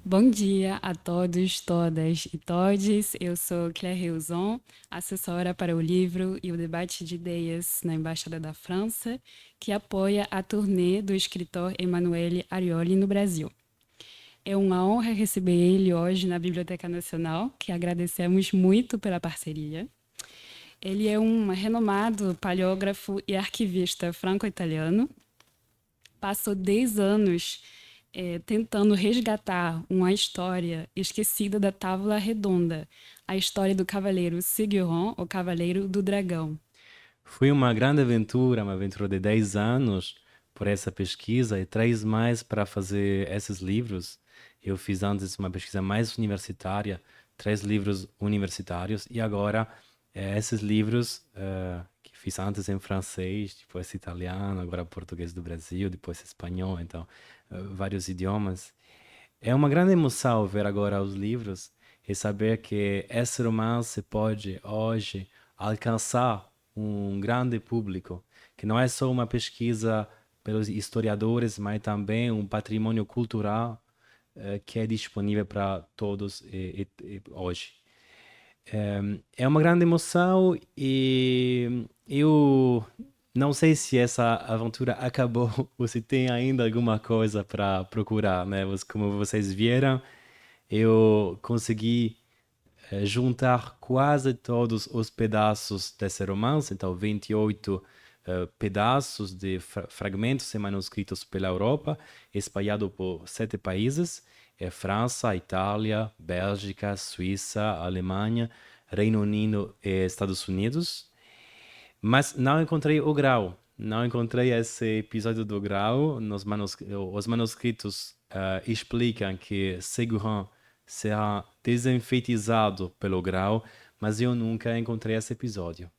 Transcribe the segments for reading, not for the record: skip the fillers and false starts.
Bom dia a todos, todas e todes. Eu sou Claire Reuzon, assessora para o livro e o debate de ideias na Embaixada da França, que apoia a turnê do escritor Emanuele Arioli no Brasil. É uma honra receber ele hoje na Biblioteca Nacional, que agradecemos muito pela parceria. Ele é um renomado paleógrafo e arquivista franco-italiano. Passou 10 anos tentando resgatar uma história esquecida da Távola Redonda, a história do cavaleiro Sigurón, o Cavaleiro do Dragão. Foi uma grande aventura, uma aventura de 10 anos por essa pesquisa e 3 mais para fazer esses livros. Eu fiz antes uma pesquisa mais universitária, 3 livros universitários, e agora esses livros que fiz antes em francês, depois italiano, agora português do Brasil, depois espanhol, então vários idiomas. É uma grande emoção ver agora os livros e saber que esse romance pode hoje alcançar um grande público, que não é só uma pesquisa pelos historiadores, mas também um patrimônio cultural que é disponível para todos hoje. É uma grande emoção e eu não sei se essa aventura acabou ou se tem ainda alguma coisa para procurar, né? Como vocês viram, eu consegui juntar quase todos os pedaços desse romance, então 28 pedaços de fragmentos e manuscritos pela Europa, espalhado por 7 países, França, Itália, Bélgica, Suíça, Alemanha, Reino Unido e Estados Unidos. Mas não encontrei o grau, não encontrei esse episódio do grau. Os manuscritos explicam que Ségolène será desenfeitizado pelo grau, mas eu nunca encontrei esse episódio.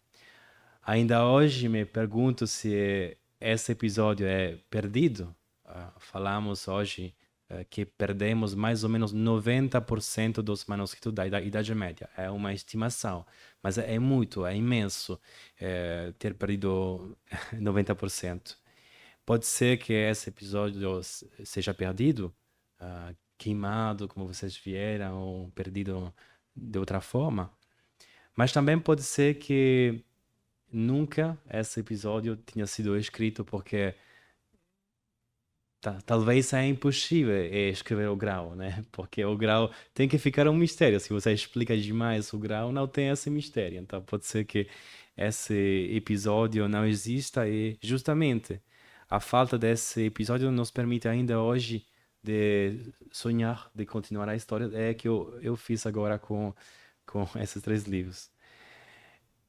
Ainda hoje me pergunto se esse episódio é perdido. Falamos hoje que perdemos mais ou menos 90% dos manuscritos da Idade Média. É uma estimação, mas é muito, é imenso ter perdido 90%. Pode ser que esse episódio seja perdido, queimado, como vocês vieram, ou perdido de outra forma. Mas também pode ser que nunca esse episódio tenha sido escrito porque talvez seja impossível escrever o grau, né? Porque o grau tem que ficar um mistério. Se você explica demais o grau, não tem esse mistério. Então pode ser que esse episódio não exista e justamente a falta desse episódio nos permite ainda hoje de sonhar, de continuar a história. É que eu fiz agora com esses 3 livros.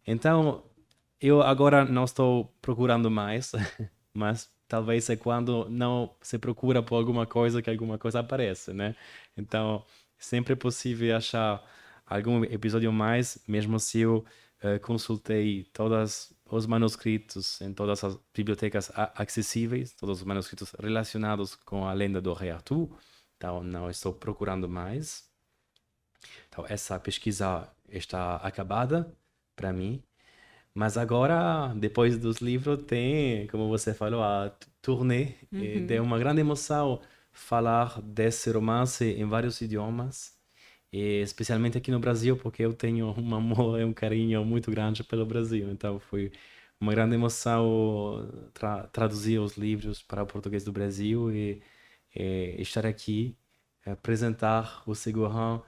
Então, eu agora não estou procurando mais, mas talvez é quando não se procura por alguma coisa que alguma coisa aparece, né? Então, sempre é possível achar algum episódio mais, mesmo se eu consultei todos os manuscritos em todas as bibliotecas acessíveis, todos os manuscritos relacionados com a lenda do Rei Arthur. Então, não estou procurando mais. Então, essa pesquisa está acabada para mim. Mas agora, depois dos livros, tem, como você falou, a turnê. E deu uma grande emoção falar desse romance em vários idiomas, e especialmente aqui no Brasil, porque eu tenho um amor e um carinho muito grande pelo Brasil. Então foi uma grande emoção traduzir os livros para o português do Brasil e estar aqui, apresentar o Ségolène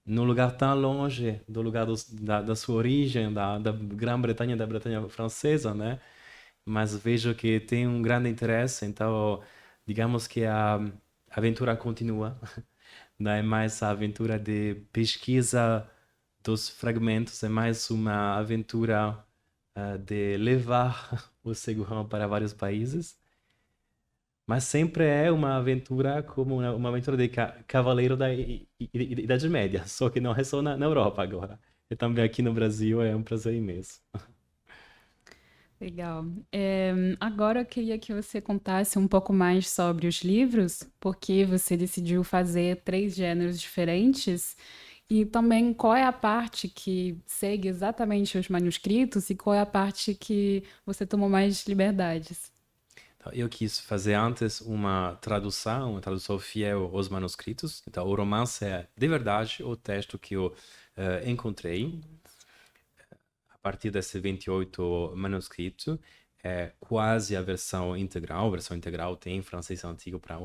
num lugar tão longe do lugar da sua origem, da Grã-Bretanha, da Bretanha francesa, né? Mas vejo que tem um grande interesse, então digamos que a aventura continua. Não é mais a aventura de pesquisa dos fragmentos, é mais uma aventura de levar o Ségolène para vários países. Mas sempre é uma aventura como uma aventura de cavaleiro da Idade Média, só que não é só na Europa agora. E também aqui no Brasil é um prazer imenso. Legal. Agora eu queria que você contasse um pouco mais sobre os livros, porque você decidiu fazer 3 gêneros diferentes E também qual é a parte que segue exatamente os manuscritos e qual é a parte que você tomou mais liberdades? Então, eu quis fazer antes uma tradução fiel aos manuscritos. Então, o romance é, de verdade, o texto que eu encontrei a partir desse 28 manuscrito. É quase a versão integral. A versão integral tem em francês antigo para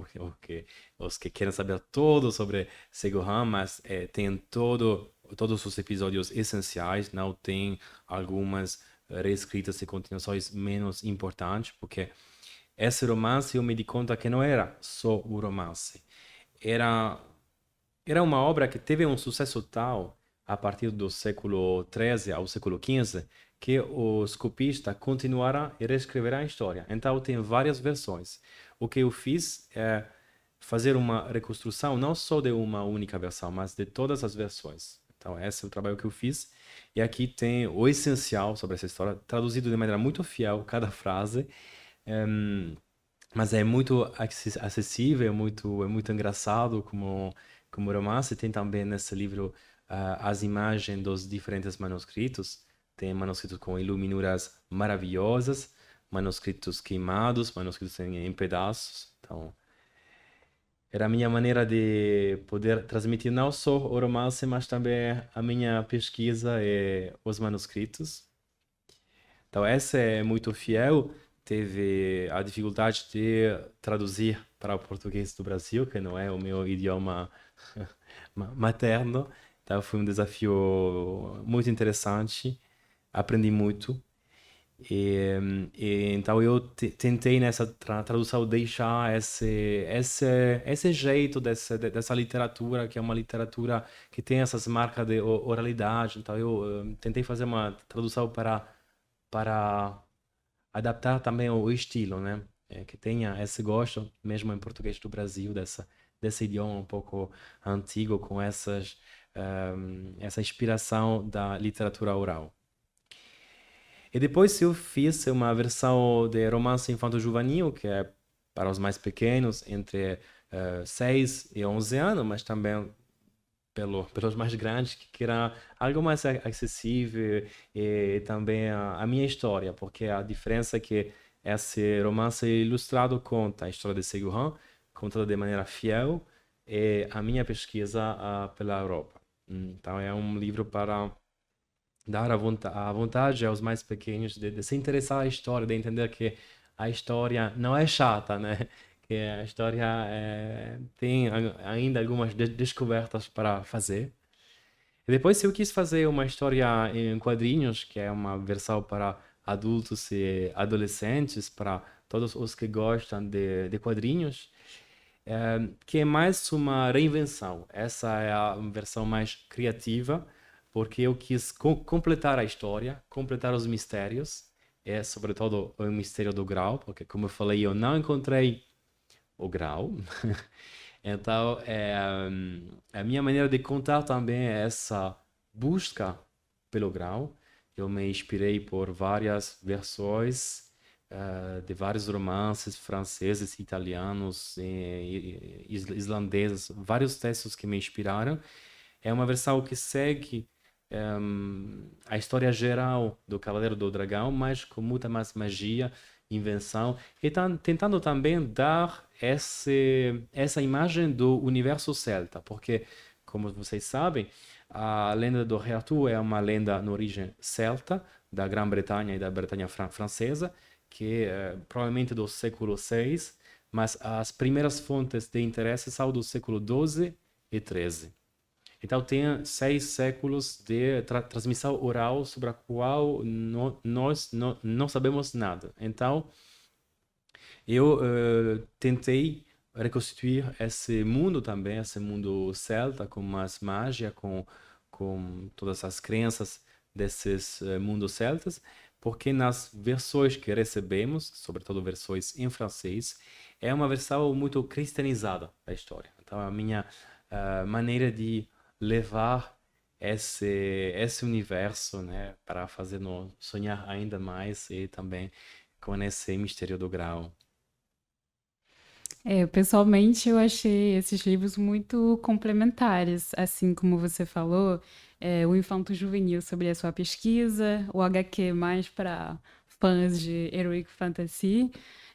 os que querem saber tudo sobre Seguin, mas tem todos os episódios essenciais, não tem algumas reescritas e continuações menos importantes, porque esse romance eu me di conta que não era só um romance. Era, era uma obra que teve um sucesso tal a partir do século XIII ao século XV que os copistas continuaram a reescrever a história. Então tem várias versões. O que eu fiz é fazer uma reconstrução não só de uma única versão, mas de todas as versões. Então esse é o trabalho que eu fiz. E aqui tem o essencial sobre essa história, traduzido de maneira muito fiel, cada frase. Em, mas é muito acessível, é muito engraçado como romance. Tem também nesse livro as imagens dos diferentes manuscritos. Tem manuscritos com iluminuras maravilhosas, manuscritos queimados, manuscritos em pedaços. Então, era a minha maneira de poder transmitir não só o romance, mas também a minha pesquisa e os manuscritos. Então, essa é muito fiel. Teve a dificuldade de traduzir para o português do Brasil, que não é o meu idioma materno. Então, foi um desafio muito interessante. Aprendi muito. E, então, eu tentei nessa tradução deixar esse jeito dessa literatura, que é uma literatura que tem essas marcas de oralidade. Então, eu tentei fazer uma tradução para adaptar também o estilo, né? Que tenha esse gosto, mesmo em português do Brasil, desse idioma um pouco antigo, com essa inspiração da literatura oral. E depois eu fiz uma versão de romance infanto-juvenil, que é para os mais pequenos, entre 6 e 11 anos, mas também pelos mais grandes, que queiram algo mais acessível e também a minha história, porque a diferença é que esse romance ilustrado conta a história de Seguin, contada de maneira fiel, e a minha pesquisa pela Europa. Então é um livro para dar a vontade aos mais pequenos de se interessar a história, de entender que a história não é chata, né? Que a história tem ainda algumas descobertas para fazer. E depois eu quis fazer uma história em quadrinhos, que é uma versão para adultos e adolescentes, para todos os que gostam de quadrinhos, que é mais uma reinvenção. Essa é a versão mais criativa, porque eu quis completar a história, completar os mistérios, sobretudo o mistério do grau, porque, como eu falei, eu não encontrei o grau. Então, a minha maneira de contar também é essa busca pelo grau. Eu me inspirei por várias versões de vários romances franceses, italianos, islandeses, vários textos que me inspiraram. É uma versão que segue a história geral do Cavaleiro do Dragão, mas com muita mais magia, invenção, e tentando também dar essa imagem do universo celta, porque, como vocês sabem, a lenda do Rei Arthur é uma lenda na origem celta, da Grã-Bretanha e da Bretanha francesa, que é provavelmente do século VI, mas as primeiras fontes de interesse são do século XII e XIII. Então, tem 6 séculos de transmissão oral sobre a qual nós não sabemos nada. Então, eu tentei reconstituir esse mundo também, esse mundo celta, com mais mágia, com todas as crenças desses mundos celtas, porque nas versões que recebemos, sobretudo versões em francês, é uma versão muito cristianizada da história. Então, a minha maneira de levar esse universo, né, para fazer-nos sonhar ainda mais e também com esse mistério do grau. Pessoalmente, eu achei esses livros muito complementares, assim como você falou, o Infanto Juvenil sobre a sua pesquisa, o HQ mais para fãs de Heroic Fantasy,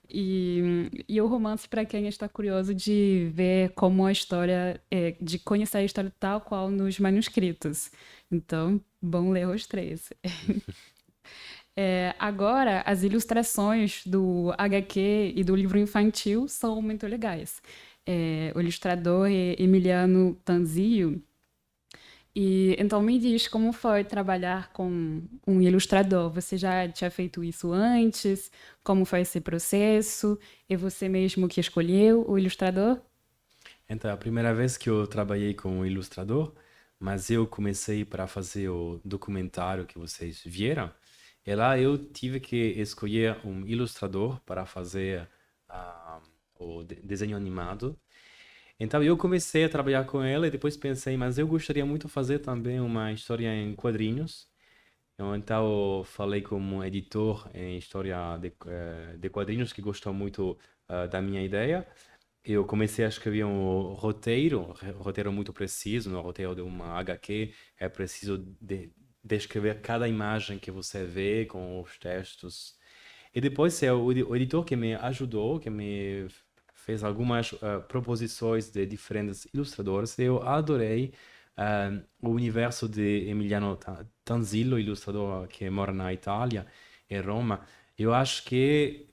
e o romance para quem está curioso de ver como a história, de conhecer a história tal qual nos manuscritos. Então, bom ler os três. Agora, as ilustrações do HQ e do livro infantil são muito legais. O ilustrador é Emiliano Tanzio. E então me diz como foi trabalhar com um ilustrador. Você já tinha feito isso antes? Como foi esse processo? É você mesmo que escolheu o ilustrador? Então, é a primeira vez que eu trabalhei com um ilustrador, mas eu comecei para fazer o documentário que vocês viram. E lá eu tive que escolher um ilustrador para fazer ah, o desenho animado. Então eu comecei a trabalhar com ela e depois pensei, mas eu gostaria muito de fazer também uma história em quadrinhos. Então eu falei com um editor em história de quadrinhos que gostou muito da minha ideia. Eu comecei a escrever um roteiro muito preciso, no roteiro de uma HQ é preciso descrever cada imagem que você vê com os textos. E depois é o editor que me ajudou, que me fez algumas proposições de diferentes ilustradores. Eu adorei o universo de Emiliano Tanzillo, ilustrador que mora na Itália, em Roma. Eu acho que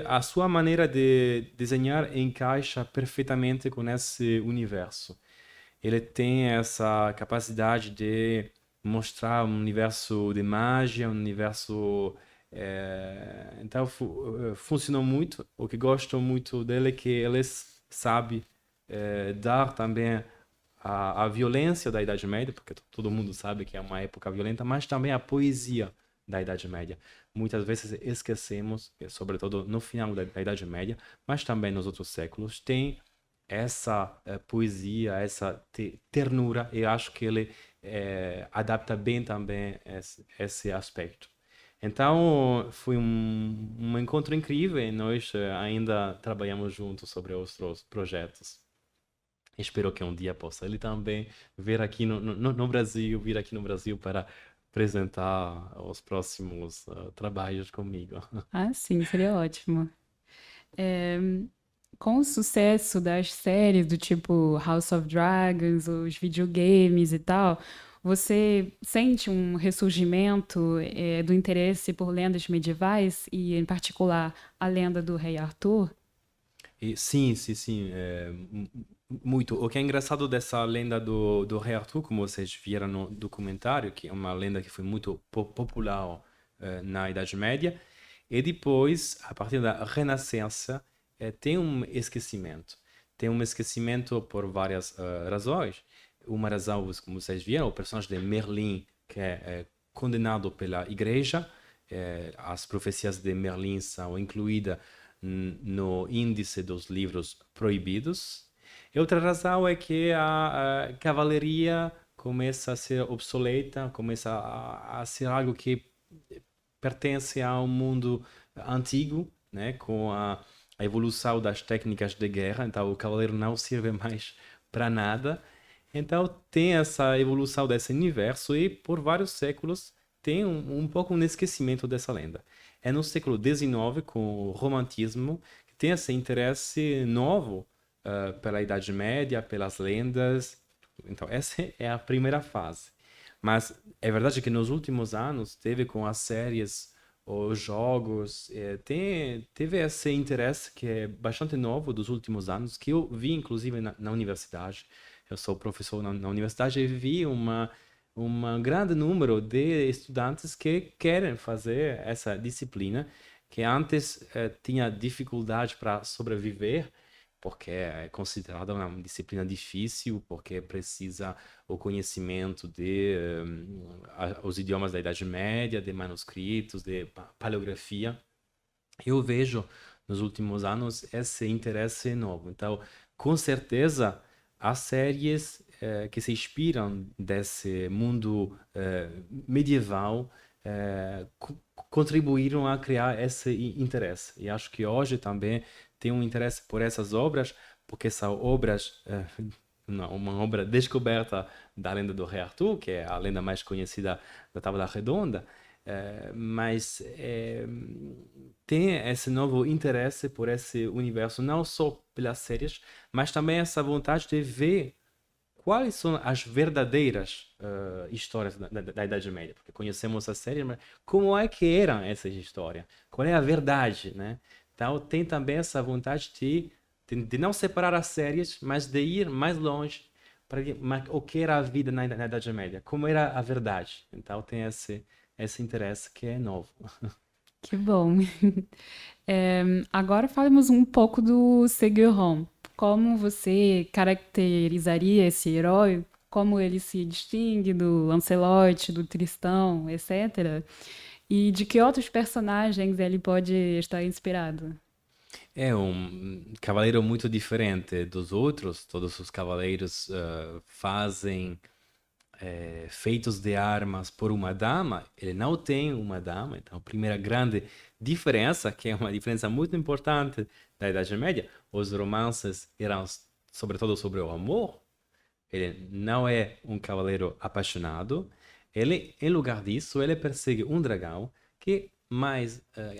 a sua maneira de desenhar encaixa perfeitamente com esse universo. Ele tem essa capacidade de mostrar um universo de magia, um universo. Então, funcionou muito. O que gosto muito dele é que ele sabe dar também a violência da Idade Média, porque todo mundo sabe que é uma época violenta, mas também a poesia da Idade Média. Muitas vezes esquecemos, sobretudo no final da Idade Média, mas também nos outros séculos, tem essa poesia, essa ternura, e acho que ele adapta bem também esse aspecto. Então, foi um encontro incrível e nós ainda trabalhamos juntos sobre outros projetos. Espero que um dia possa ele também vir aqui no Brasil, vir aqui no Brasil para apresentar os próximos trabalhos comigo. Ah, sim, seria ótimo. É, com o sucesso das séries do tipo House of Dragons, os videogames e tal, você sente um ressurgimento, do interesse por lendas medievais e, em particular, a lenda do Rei Arthur? E, sim, sim, sim, muito. O que é engraçado dessa lenda do Rei Arthur, como vocês viram no documentário, que é uma lenda que foi muito popular na Idade Média, e depois, a partir da Renascença, tem um esquecimento. Tem um esquecimento por várias razões. Uma razão, como vocês viram, o personagem de Merlin, que é condenado pela Igreja, as profecias de Merlin são incluídas no índice dos livros proibidos. E outra razão é que a cavalaria começa a ser obsoleta, começa a ser algo que pertence a um mundo antigo, né, com a evolução das técnicas de guerra, então o cavaleiro não serve mais para nada. Então tem essa evolução desse universo e por vários séculos tem um pouco um esquecimento dessa lenda. É no século XIX, com o romantismo, que tem esse interesse novo pela Idade Média, pelas lendas. Então essa é a primeira fase. Mas é verdade que nos últimos anos teve com as séries, os jogos, teve esse interesse que é bastante novo dos últimos anos, que eu vi inclusive na universidade. Eu sou professor na universidade e vi um grande número de estudantes que querem fazer essa disciplina, que antes tinha dificuldade para sobreviver, porque é considerada uma disciplina difícil, porque precisa o conhecimento de os idiomas da Idade Média, de manuscritos, de paleografia. Eu vejo nos últimos anos esse interesse novo. Então, com certeza, as séries que se inspiram desse mundo medieval contribuíram a criar esse interesse. E acho que hoje também tenho um interesse por essas obras, porque são obras, uma obra descoberta da lenda do Rei Arthur, que é a lenda mais conhecida da Tábua Redonda, mas tem esse novo interesse por esse universo, não só pelas séries, mas também essa vontade de ver quais são as verdadeiras histórias da Idade Média, porque conhecemos as séries, mas como é que eram essas histórias? Qual é a verdade, né? Então tem também essa vontade de não separar as séries, mas de ir mais longe para o que era a vida na Idade Média, como era a verdade. Então tem esse interesse que é novo. Que bom. Agora falemos um pouco do Seguron. Como você caracterizaria esse herói? Como ele se distingue do Lancelot, do Tristão, etc. E de que outros personagens ele pode estar inspirado? É um cavaleiro muito diferente dos outros. Todos os cavaleiros fazem feitos de armas por uma dama. Ele não tem uma dama. Então, a primeira grande diferença, que é uma diferença muito importante da Idade Média, os romances eram sobretudo sobre o amor. Ele não é um cavaleiro apaixonado. Ele, em lugar disso, ele persegue um dragão que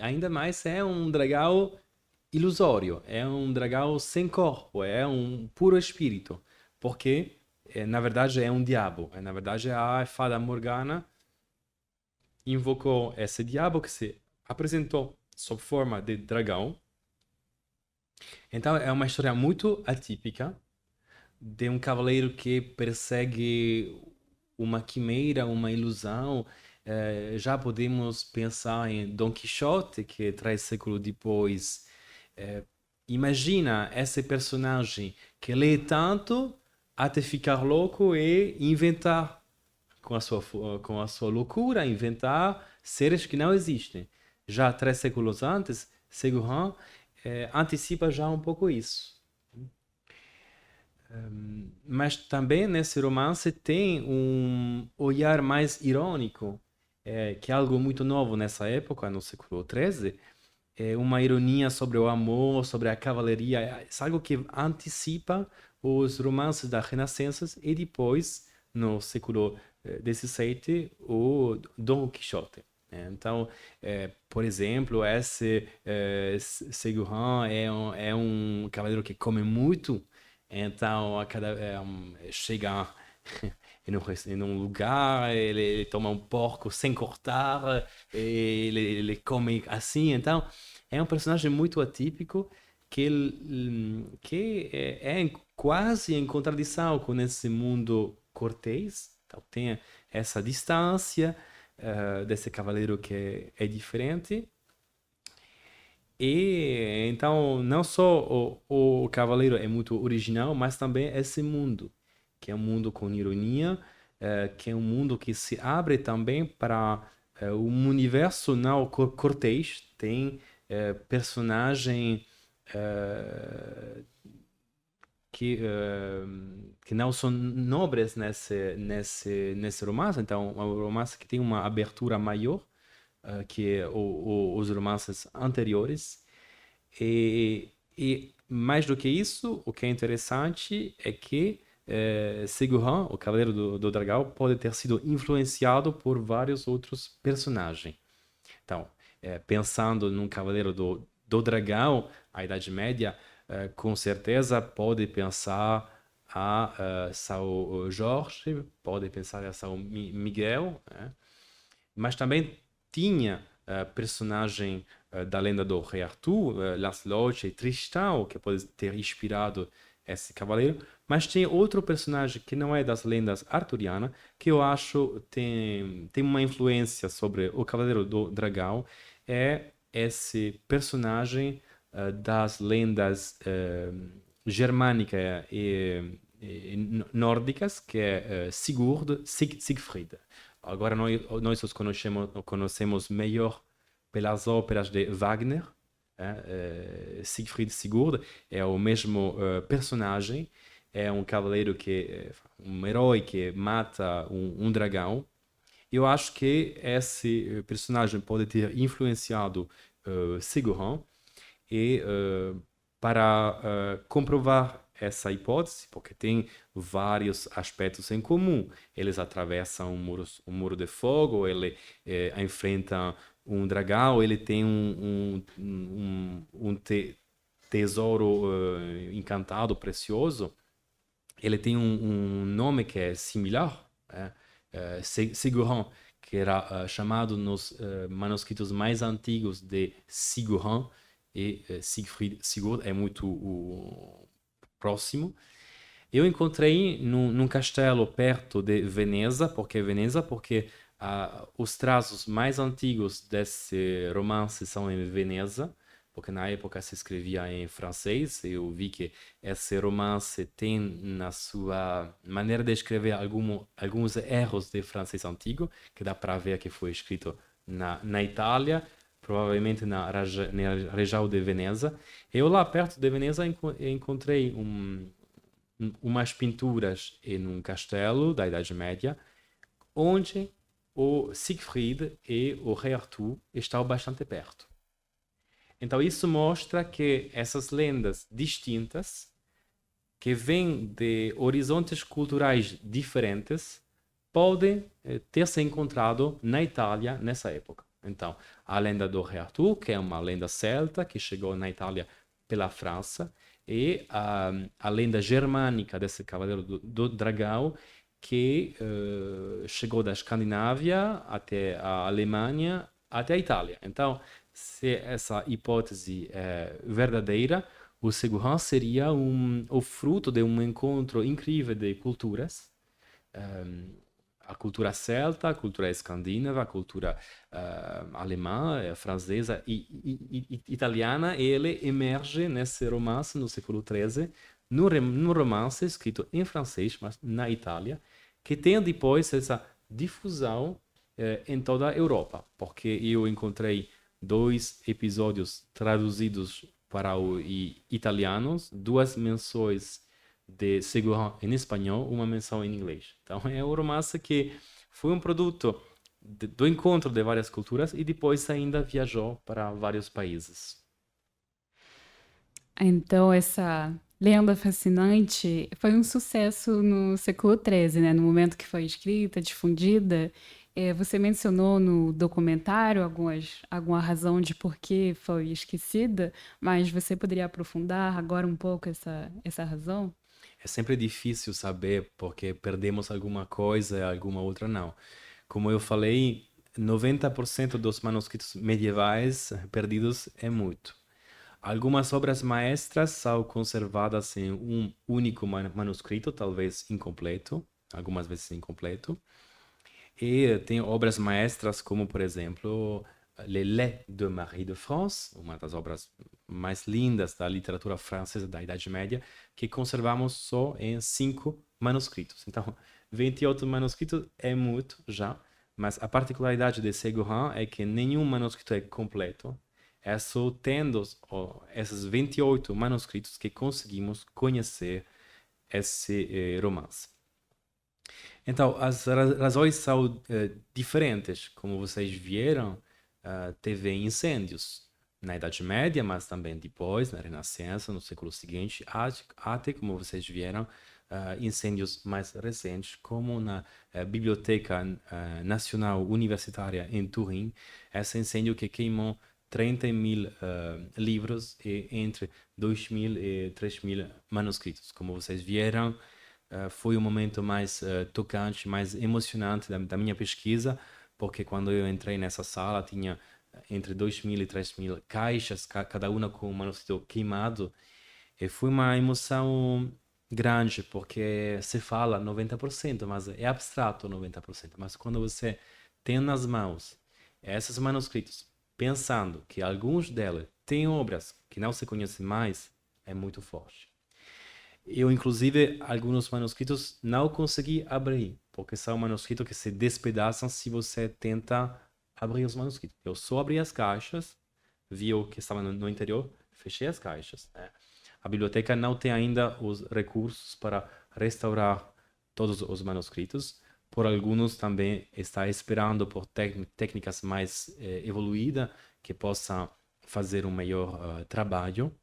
ainda mais é um dragão ilusório, é um dragão sem corpo, é um puro espírito, porque na verdade é um diabo. Na verdade a fada Morgana invocou esse diabo que se apresentou sob forma de dragão. Então é uma história muito atípica de um cavaleiro que persegue uma quimera, uma ilusão. Já podemos pensar em Dom Quixote, que 3 séculos depois. Imagina esse personagem que lê tanto até ficar louco e inventar, com a sua loucura, inventar seres que não existem. Já 3 séculos antes, Seguin antecipa já um pouco isso. Mas também nesse romance tem um olhar mais irônico, que é algo muito novo nessa época, no século XIII, é uma ironia sobre o amor, sobre a cavalaria, é algo que antecipa os romances da Renascença e depois, no século XVII, o Dom Quixote. Então, por exemplo, esse Seguin é um cavaleiro que come muito, então chega em um lugar, ele toma um porco sem cortar, ele come assim. Então, é um personagem muito atípico que quase em contradição com esse mundo cortês. Então, tem essa distância desse cavaleiro que é diferente. E então, não só o Cavaleiro é muito original, mas também esse mundo, que é um mundo com ironia, que é um mundo que se abre também para um universo não cortês, tem personagem eh, que não são nobres nesse romance, então é um romance que tem uma abertura maior que os romances anteriores. E mais do que isso, o que é interessante é que Seguin, o Cavaleiro do Dragão, pode ter sido influenciado por vários outros personagens. Então, pensando num Cavaleiro do Dragão, a Idade Média, com certeza pode pensar a São Jorge, pode pensar a São Miguel, né? Mas também tinha personagem da lenda do Rei Arthur, Lancelot e Tristão, que pode ter inspirado esse cavaleiro. Mas tem outro personagem que não é das lendas arturianas, que eu acho tem uma influência sobre o Cavaleiro do Dragão. É esse personagem das lendas germânicas e nórdicas, que é Siegfried. Agora nós os conhecemos melhor pelas óperas de Wagner. Siegfried Sigurd é o mesmo personagem, é um cavaleiro um herói que mata um dragão. Eu acho que esse personagem pode ter influenciado Seguin e para comprovar essa hipótese, porque tem vários aspectos em comum. Eles atravessam um muro de fogo, ele enfrenta um dragão, ele tem tesouro encantado, precioso. Ele tem um nome que é similar, Sigurd, que era chamado nos manuscritos mais antigos de Sigurd, e Siegfried, Sigurd é muito próximo. Eu encontrei num castelo perto de Veneza, porque os traços mais antigos desse romance são em Veneza, porque na época se escrevia em francês. Eu vi que esse romance tem na sua maneira de escrever alguns erros de francês antigo, que dá para ver que foi escrito na Itália, provavelmente na região de Veneza. Eu lá perto de Veneza encontrei umas pinturas em um castelo da Idade Média, onde o Siegfried e o rei Arthur estão bastante perto. Então isso mostra que essas lendas distintas, que vêm de horizontes culturais diferentes, podem ter se encontrado na Itália nessa época. Então, a lenda do rei Arthur, que é uma lenda celta que chegou na Itália pela França, e a lenda germânica desse cavaleiro do dragão, que chegou da Escandinávia até a Alemanha, até a Itália. Então, se essa hipótese é verdadeira, o Sigurd seria o fruto de um encontro incrível de culturas, a cultura celta, a cultura escandinava, a cultura alemã, francesa e italiana, e ele emerge nesse romance no século XIII, num romance escrito em francês, mas na Itália, que tem depois essa difusão em toda a Europa, porque eu encontrei 2 episódios traduzidos para o italiano, 2 menções de Sigurd em espanhol, uma menção em inglês. Então é um romance que foi um produto do encontro de várias culturas e depois ainda viajou para vários países. Então, essa lenda fascinante foi um sucesso no século XIII, né? No momento que foi escrita, difundida. Você mencionou no documentário alguma razão de por que foi esquecida, mas você poderia aprofundar agora um pouco essa razão? É sempre difícil saber porque perdemos alguma coisa e alguma outra não. Como eu falei, 90% dos manuscritos medievais perdidos é muito. Algumas obras maestras são conservadas em um único manuscrito, talvez incompleto, algumas vezes incompleto. E tem obras maestras como, por exemplo, Les Laits de Marie de France, uma das obras mais lindas da literatura francesa da Idade Média, que conservamos só em 5 manuscritos. Então, 28 manuscritos é muito já, mas a particularidade de Ségolène é que nenhum manuscrito é completo. É só tendo esses 28 manuscritos que conseguimos conhecer esse romance. Então, as razões são diferentes. Como vocês viram, teve incêndios na Idade Média, mas também depois, na Renascença, no século seguinte, até, como vocês viram, incêndios mais recentes, como na Biblioteca Nacional Universitária em Turim, esse incêndio que queimou 30.000 livros e entre 2.000 e 3.000 manuscritos. Como vocês viram, foi o momento mais tocante, mais emocionante da minha pesquisa, porque quando eu entrei nessa sala tinha entre 2.000 e 3.000 caixas, cada uma com um manuscrito queimado, e foi uma emoção grande, porque se fala 90%, mas é abstrato 90%, mas quando você tem nas mãos esses manuscritos, pensando que alguns deles têm obras que não se conhecem mais, é muito forte. Eu, inclusive, alguns manuscritos não consegui abrir, porque são manuscritos que se despedaçam se você tenta abrir os manuscritos. Eu só abri as caixas, vi o que estava no interior, fechei as caixas. A biblioteca não tem ainda os recursos para restaurar todos os manuscritos. Por alguns também está esperando por técnicas mais evoluídas que possam fazer um melhor trabalho.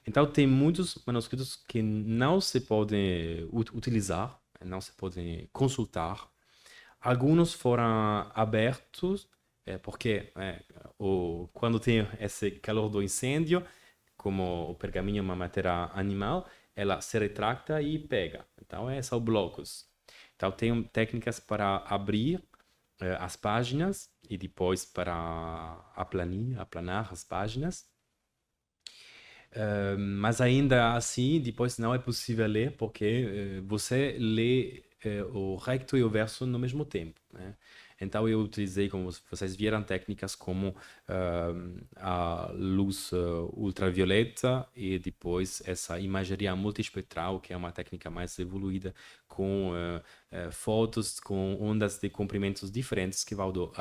Então, tem muitos manuscritos que não se podem utilizar, não se podem consultar. Alguns foram abertos, porque quando tem esse calor do incêndio, como o pergaminho é uma matéria animal, ela se retracta e pega. Então, são blocos. Então, tem técnicas para abrir as páginas e depois para aplanar as páginas. Mas ainda assim, depois não é possível ler, porque você lê o recto e o verso no mesmo tempo, né? Então eu utilizei, como vocês viram, técnicas como a luz ultravioleta e depois essa imageria multiespectral, que é uma técnica mais evoluída, com fotos com ondas de comprimentos diferentes que vão do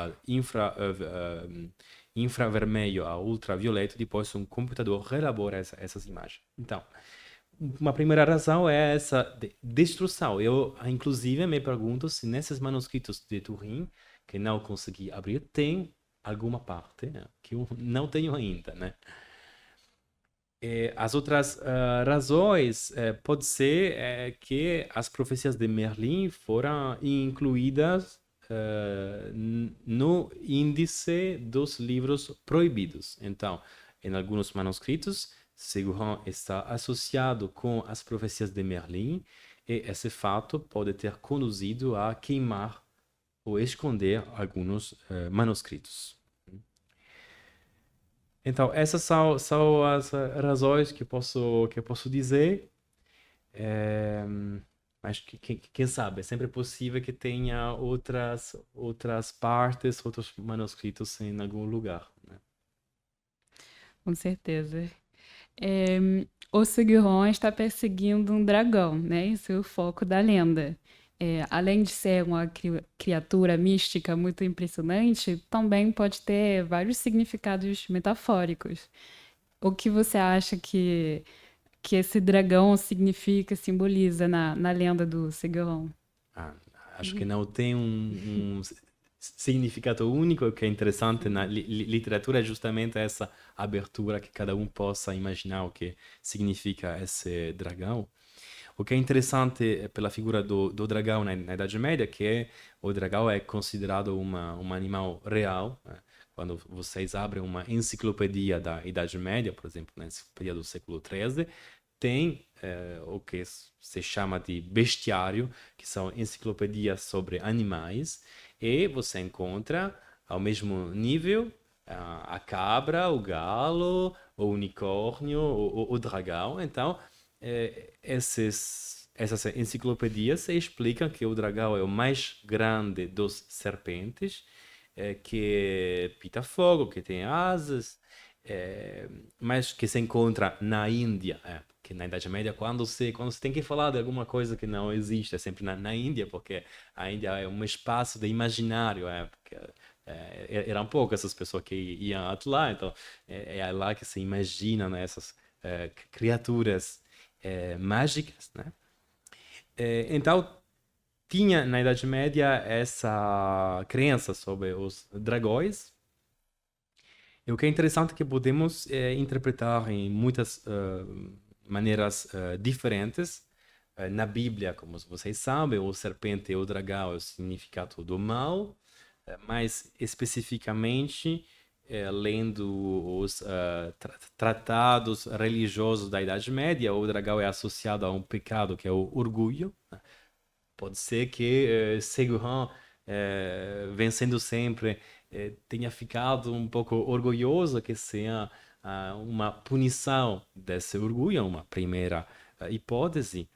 infravermelho a ultravioleta, depois um computador relabora essas imagens. Então, uma primeira razão é essa destruição. Eu, inclusive, me pergunto se nesses manuscritos de Turim, que não consegui abrir, tem alguma parte, né, que eu não tenho ainda, né? As outras razões pode ser que as profecias de Merlin foram incluídas no índice dos livros proibidos. Então, em alguns manuscritos, Segurão está associado com as profecias de Merlin, e esse fato pode ter conduzido a queimar ou esconder alguns manuscritos. Então, essas são as razões que eu posso dizer. É, mas quem sabe, é sempre possível que tenha outras partes, outros manuscritos em algum lugar, né? Com certeza. É, o Seguiron está perseguindo um dragão, né? Esse é o foco da lenda. Além de ser uma criatura mística muito impressionante, também pode ter vários significados metafóricos. O que você acha que esse dragão significa, simboliza na lenda do Seguiron? Ah, acho que não tem um significado único. O que é interessante na literatura é justamente essa abertura, que cada um possa imaginar o que significa esse dragão. O que é interessante pela figura do dragão na Idade Média, que o dragão é considerado um animal real, né? Quando vocês abrem uma enciclopédia da Idade Média, por exemplo, na enciclopédia do século XIII, tem o que se chama de bestiário, que são enciclopedias sobre animais, e você encontra ao mesmo nível a cabra, o galo, o unicórnio, o dragão. Então, essas enciclopedias explicam que o dragão é o mais grande dos serpentes, que pita fogo, que tem asas, mas que se encontra na Índia. Que na Idade Média, quando se tem que falar de alguma coisa que não existe, é sempre na Índia, porque a Índia é um espaço de imaginário, porque eram poucas essas pessoas que iam até lá, então é lá que se imagina, né, essas criaturas mágicas, né? Então, tinha na Idade Média essa crença sobre os dragões, e o que é interessante é que podemos interpretar em muitas maneiras diferentes. Na Bíblia, como vocês sabem, o serpente e o dragão é o significado do mal, mais especificamente, lendo os tratados religiosos da Idade Média, o dragão é associado a um pecado que é o orgulho. Pode ser que Segurão, vencendo sempre, tenha ficado um pouco orgulhoso, que seja uma punição desse orgulho, uma primeira hipótese.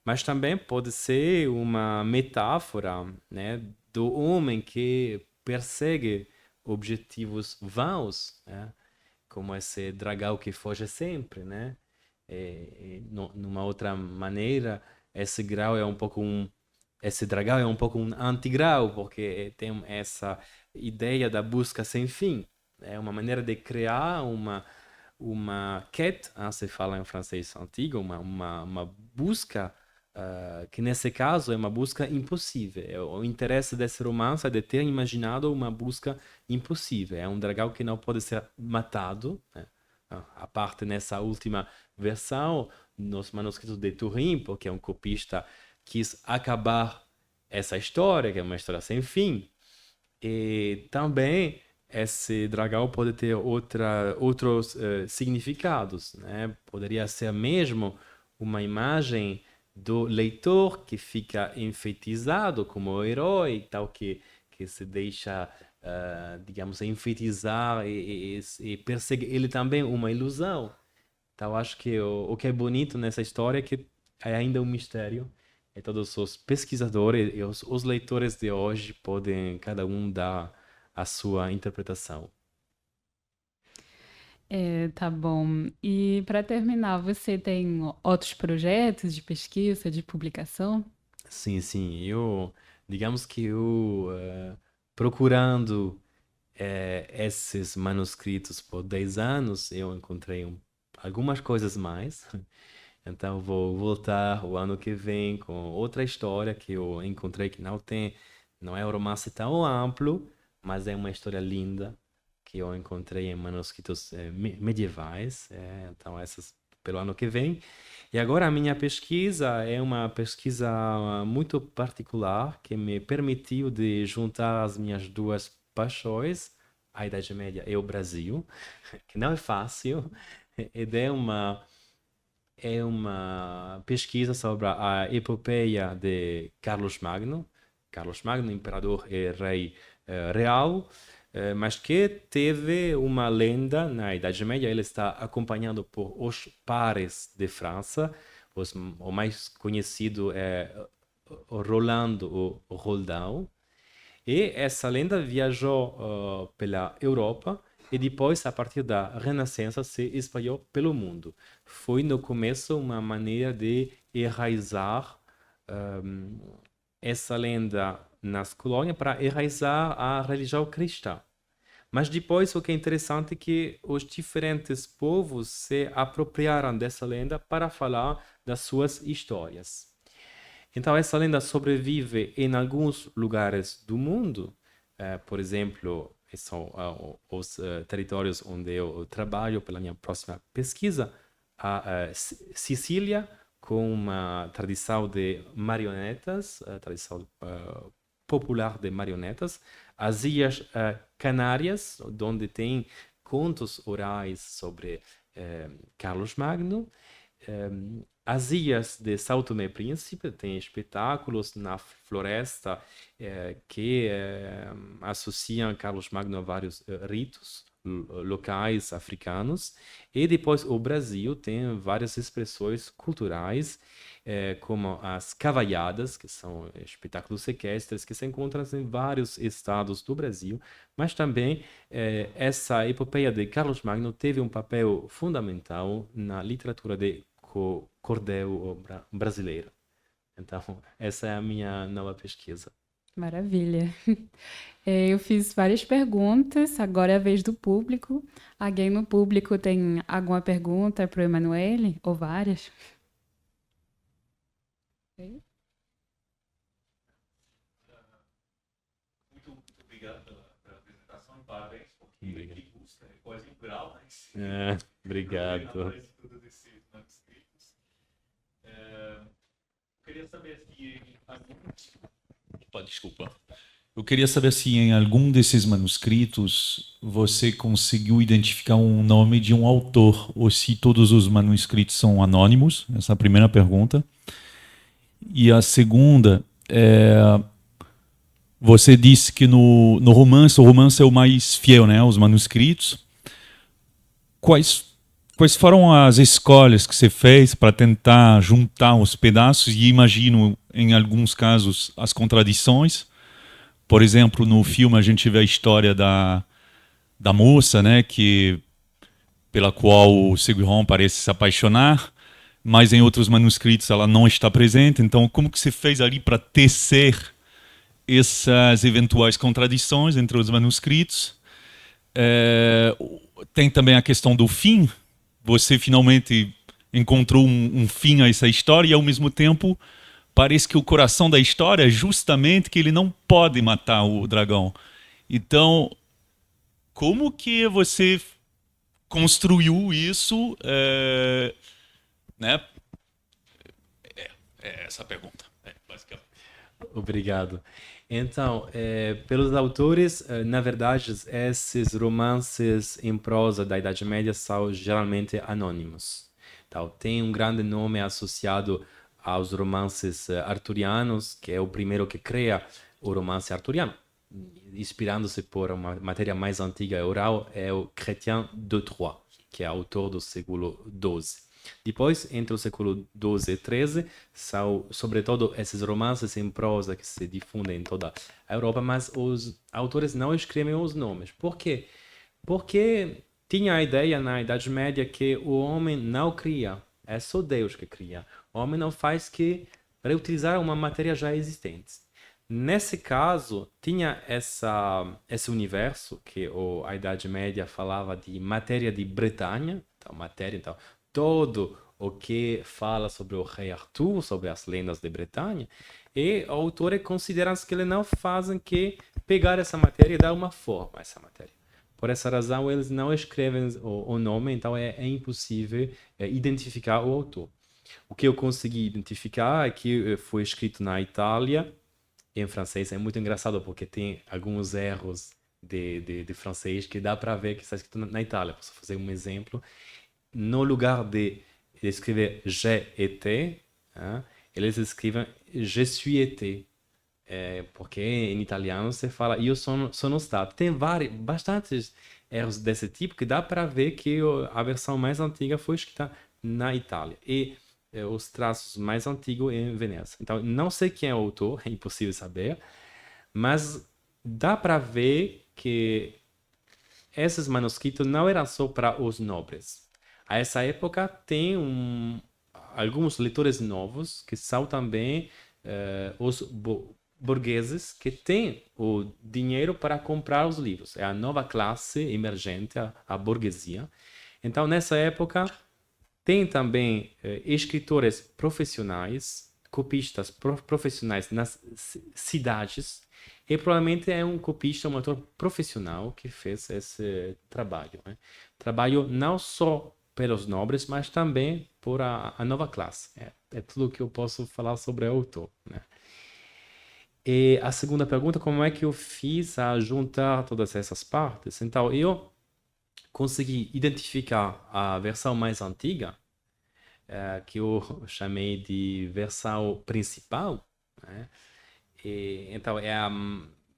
Mas também pode ser uma metáfora, né, do homem que persegue objetivos vãos, né, como esse dragão que foge sempre, né? Numa outra maneira, esse dragão é um pouco um antigrau, porque tem essa ideia da busca sem fim. É uma maneira de criar uma quête, se fala em francês antigo, uma busca, que nesse caso é uma busca impossível. O interesse desse romance é de ter imaginado uma busca impossível. É um dragão que não pode ser matado, né? a parte nessa última versão, nos manuscritos de Turim, porque um copista quis acabar essa história, que é uma história sem fim. E também esse dragão pode ter outros significados, né? Poderia ser mesmo uma imagem do leitor que fica enfeitiçado como herói, tal que se deixa, digamos, enfeitiçar e persegue ele também uma ilusão. Então, acho que o que é bonito nessa história é que é ainda um mistério. E todos os pesquisadores e os leitores de hoje podem, cada um, dar a sua interpretação. Tá bom. E para terminar, você tem outros projetos de pesquisa, de publicação? Sim, sim. Digamos que procurando esses manuscritos por 10 anos, eu encontrei algumas coisas mais. Então, vou voltar o ano que vem com outra história que eu encontrei que não é um romance tão amplo, mas é uma história linda que eu encontrei em manuscritos medievais. Então, essas pelo ano que vem. E agora a minha pesquisa é uma pesquisa muito particular que me permitiu de juntar as minhas duas paixões, a Idade Média e o Brasil, que não é fácil. E é uma pesquisa sobre a epopeia de Carlos Magno. Carlos Magno, imperador e rei real, mas que teve uma lenda na Idade Média. Ele está acompanhado por os pares de França. O mais conhecido é o Rolando o Roldão. E essa lenda viajou pela Europa e depois, a partir da Renascença, se espalhou pelo mundo. Foi no começo uma maneira de enraizar ehm, essa lenda nas colônias para enraizar a religião cristã. Mas depois o que é interessante é que os diferentes povos se apropriaram dessa lenda para falar das suas histórias. Então, essa lenda sobrevive em alguns lugares do mundo. Por exemplo, são os territórios onde eu trabalho pela minha próxima pesquisa. A Sicília, com uma tradição de marionetas, tradição popular de marionetas. As Ilhas Canárias, onde tem contos orais sobre Carlos Magno. As ilhas de São Tomé e Príncipe têm espetáculos na floresta que associam Carlos Magno a vários ritos locais africanos. E depois o Brasil tem várias expressões culturais, como as cavalhadas, que são espetáculos equestres que se encontram em vários estados do Brasil, mas também essa epopeia de Carlos Magno teve um papel fundamental na literatura de cordel brasileiro. Então, essa é a minha nova pesquisa. Maravilha. Eu fiz várias perguntas, agora é a vez do público. Alguém no público tem alguma pergunta para o Emanuele? Ou várias? Muito obrigado pela apresentação e parabéns, porque Obrigado. que busca é quase um grau, né? Obrigado. Atrás de todos esses manuscritos. Eu queria saber se desculpa. Eu queria saber se em algum desses manuscritos você conseguiu identificar um nome de um autor, ou se todos os manuscritos são anônimos. Essa é a primeira pergunta. E a segunda você disse que no romance, o romance é o mais fiel, né, aos manuscritos. Quais foram as escolhas que você fez para tentar juntar os pedaços? E imagino, em alguns casos, as contradições. Por exemplo, no filme a gente vê a história da moça, né, pela qual o Seguiron parece se apaixonar, mas em outros manuscritos ela não está presente. Então, como que você fez ali para tecer essas eventuais contradições entre os manuscritos? Tem também a questão do fim. Você finalmente encontrou um fim a essa história e, ao mesmo tempo, parece que o coração da história é justamente que ele não pode matar o dragão. Então, como que você construiu isso, né? É essa a pergunta, basicamente. Obrigado. Então, pelos autores, na verdade, esses romances em prosa da Idade Média são geralmente anônimos. Então, tem um grande nome associado aos romances arturianos, que é o primeiro que cria o romance arturiano, inspirando-se por uma matéria mais antiga oral, é o Chrétien de Troyes, que é autor do século XII. Depois, entre o século XII e XIII, são sobretudo esses romances em prosa que se difundem em toda a Europa, mas os autores não escrevem os nomes. Por quê? Porque tinha a ideia na Idade Média que o homem não cria, é só Deus que cria. O homem não faz que reutilizar uma matéria já existente. Nesse caso, tinha esse universo que a Idade Média falava de matéria de Bretanha, então, todo o que fala sobre o rei Arthur, sobre as lendas de Bretanha, e autores consideram que eles não fazem que pegar essa matéria e dar uma forma a essa matéria. Por essa razão, eles não escrevem o nome, então é impossível identificar o autor. O que eu consegui identificar é que foi escrito na Itália, em francês. É muito engraçado porque tem alguns erros de francês que dá para ver que está escrito na Itália. Posso fazer um exemplo. No lugar de escrever j'ai été, eles escrevem je suis été. Porque em italiano se fala io sono stato. Tem bastantes erros desse tipo que dá para ver que a versão mais antiga foi escrita na Itália. E os traços mais antigos em Veneza. Então, não sei quem é o autor, é impossível saber, mas dá para ver que esses manuscritos não eram só para os nobres. A essa época tem alguns leitores novos que são também os burgueses que têm o dinheiro para comprar os livros. É a nova classe emergente, a burguesia. Então, nessa época, tem também escritores profissionais, copistas profissionais nas cidades, e provavelmente é um copista, um autor profissional que fez esse trabalho. Né? Trabalho não só pelos nobres, mas também por a nova classe. É tudo que eu posso falar sobre o autor. Né? E a segunda pergunta, como é que eu fiz a juntar todas essas partes? Então, eu consegui identificar a versão mais antiga, que eu chamei de versão principal, né? Então, é a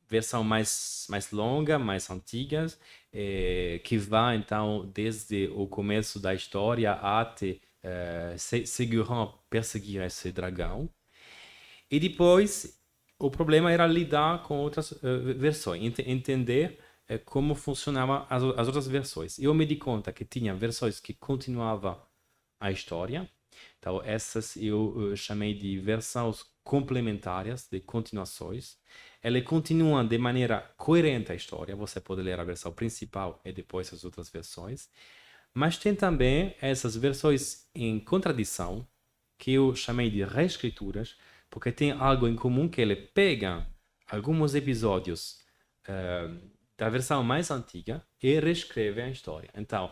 versão mais longa, mais antiga, que vai, então, desde o começo da história até Ségurant perseguir esse dragão. E depois, o problema era lidar com outras versões, entender como funcionavam as outras versões. Eu me di conta que tinha versões que continuavam a história. Então, essas eu chamei de versões complementares, de continuações. Elas continuam de maneira coerente a história. Você pode ler a versão principal e depois as outras versões. Mas tem também essas versões em contradição, que eu chamei de reescrituras, porque tem algo em comum que ele pega alguns episódios da versão mais antiga e reescreve a história. Então,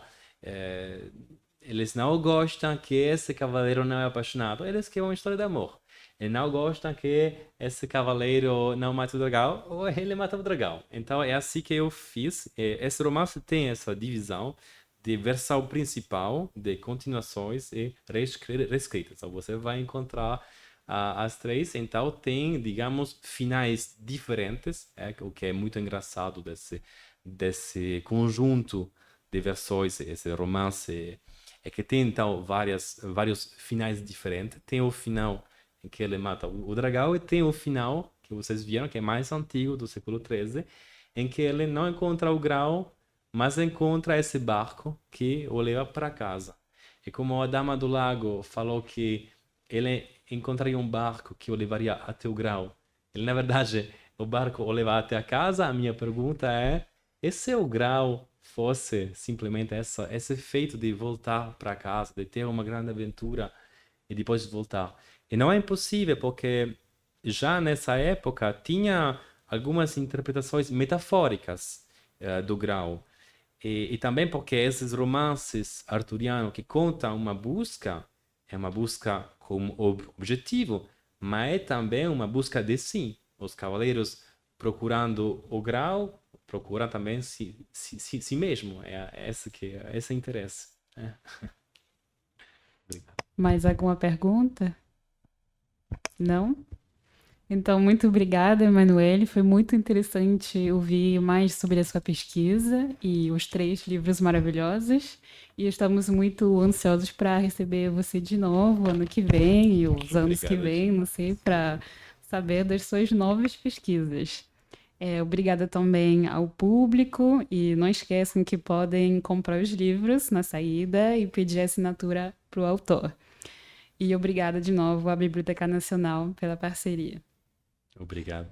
eles não gostam que esse cavaleiro não é apaixonado, eles escrevem uma história de amor. Eles não gostam que esse cavaleiro não mata o dragão, ou ele mata o dragão. Então, é assim que eu fiz. Esse romance tem essa divisão de versão principal, de continuações e reescritas. Então, você vai encontrar as três. Então, tem, digamos, finais diferentes, o que é muito engraçado desse conjunto de versões, esse romance, é que tem, então, vários finais diferentes. Tem o final em que ele mata o dragão e tem o final, que vocês viram, que é mais antigo, do século XIII, em que ele não encontra o grão, mas encontra esse barco que o leva para casa. E como a Dama do Lago falou que ele encontraria um barco que o levaria até o grão, ele, na verdade, o barco o leva até a casa, a minha pergunta é, e se o grão fosse simplesmente esse feito de voltar para casa, de ter uma grande aventura e depois voltar? E não é impossível, porque já nessa época tinha algumas interpretações metafóricas do grau. E também porque esses romances arturianos que contam é uma busca com objetivo, mas é também uma busca de si. Os cavaleiros procurando o grau, procuram também si mesmo. Esse interesse. É. Obrigado. Mais alguma pergunta? Não? Então, muito obrigada, Emanuele. Foi muito interessante ouvir mais sobre a sua pesquisa e os 3 livros maravilhosos. E estamos muito ansiosos para receber você de novo ano que vem e os anos que Obrigado, vêm, não sei, para saber das suas novas pesquisas. Obrigada também ao público e não esqueçam que podem comprar os livros na saída e pedir assinatura para o autor. E obrigada de novo à Biblioteca Nacional pela parceria. Obrigado.